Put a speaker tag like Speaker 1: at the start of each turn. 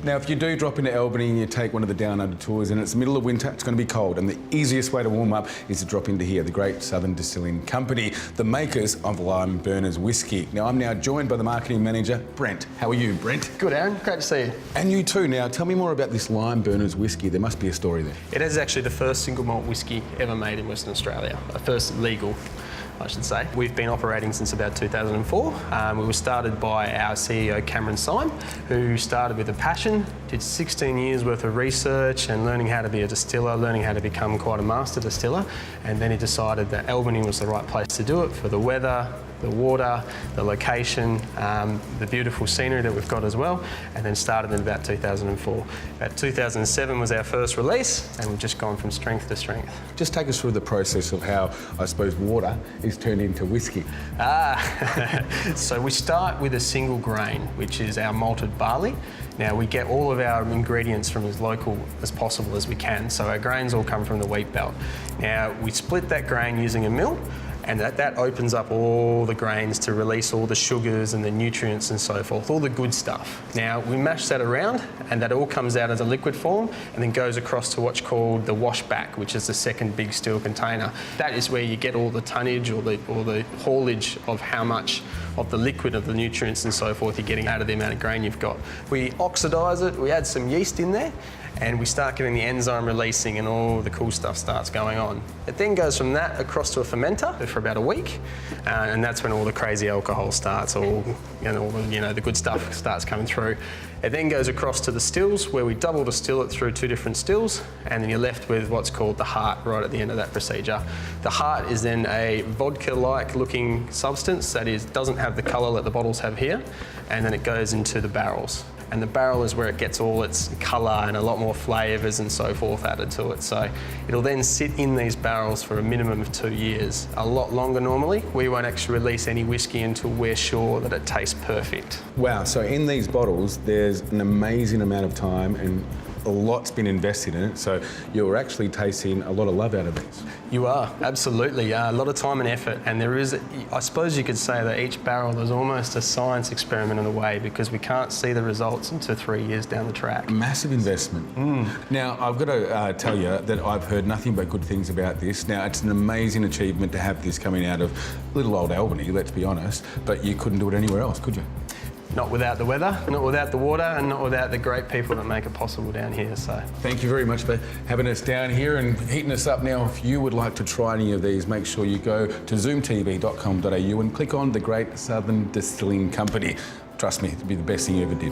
Speaker 1: Now, if you do drop into Albany and you take one of the Down Under tours and it's the middle of winter, it's going to be cold, and the easiest way to warm up is to drop into here, the Great Southern Distilling Company, the makers of Limeburners whisky. Now, I'm now joined by the marketing manager, Brent. How are you, Brent?
Speaker 2: Good, Aaron. Great to see you.
Speaker 1: And you too. Now, tell me more about this Limeburners whisky. There must be a story there.
Speaker 2: It is actually the first single malt whisky ever made in Western Australia. First legal, I should say. We've been operating since about 2004. We were started by our CEO, Cameron Syme, who started with a passion, did 16 years worth of research and learning how to be a distiller, learning how to become quite a master distiller. And then he decided that Albany was the right place to do it for the weather, the water, the location, the beautiful scenery that we've got as well, and then started in about 2004. About 2007 was our first release, and we've just gone from strength to strength.
Speaker 1: Just take us through the process of how, I suppose, water is turned into whisky.
Speaker 2: So we start with a single grain, which is our malted barley. Now, we get all of our ingredients from as local as possible as we can, so our grains all come from the wheat belt. Now, we split that grain using a mill, and that opens up all the grains to release all the sugars and the nutrients and so forth, all the good stuff. Now, we mash that around, and that all comes out as a liquid form and then goes across to what's called the Washback, which is the second big steel container. That is where you get all the tonnage or the haulage of how much of the liquid of the nutrients and so forth you're getting out of the amount of grain you've got. We oxidise it, we add some yeast in there, and we start getting the enzyme releasing and all the cool stuff starts going on. It then goes from that across to a fermenter for about a week, and that's when all the crazy alcohol starts, all the good stuff starts coming through. It then goes across to the stills, where we double distill it through 2 different stills, and then you're left with what's called the heart right at the end of that procedure. The heart is then a vodka-like looking substance that doesn't have the colour that the bottles have here, and then it goes into the barrels. And the barrel is where it gets all its colour and a lot more flavours and so forth added to it. So it'll then sit in these barrels for a minimum of 2 years, a lot longer normally. We won't actually release any whisky until we're sure that it tastes perfect.
Speaker 1: Wow, so in these bottles, there's an amazing amount of time and a lot's been invested in it, so you're actually tasting a lot of love out of these.
Speaker 2: You are, absolutely. A lot of time and effort, and there is, I suppose you could say that each barrel is almost a science experiment in a way, because we can't see the results until 3 years down the track.
Speaker 1: Massive investment. Now, I've got to tell you that I've heard nothing but good things about this. Now, it's an amazing achievement to have this coming out of little old Albany, let's be honest, but you couldn't do it anywhere else, could you?
Speaker 2: Not without the weather, not without the water, and not without the great people that make it possible down here. So
Speaker 1: thank you very much for having us down here and heating us up. Now, if you would like to try any of these, make sure you go to ZoomTV.com.au and click on the Great Southern Distilling Company. Trust me, it'll be the best thing you ever did.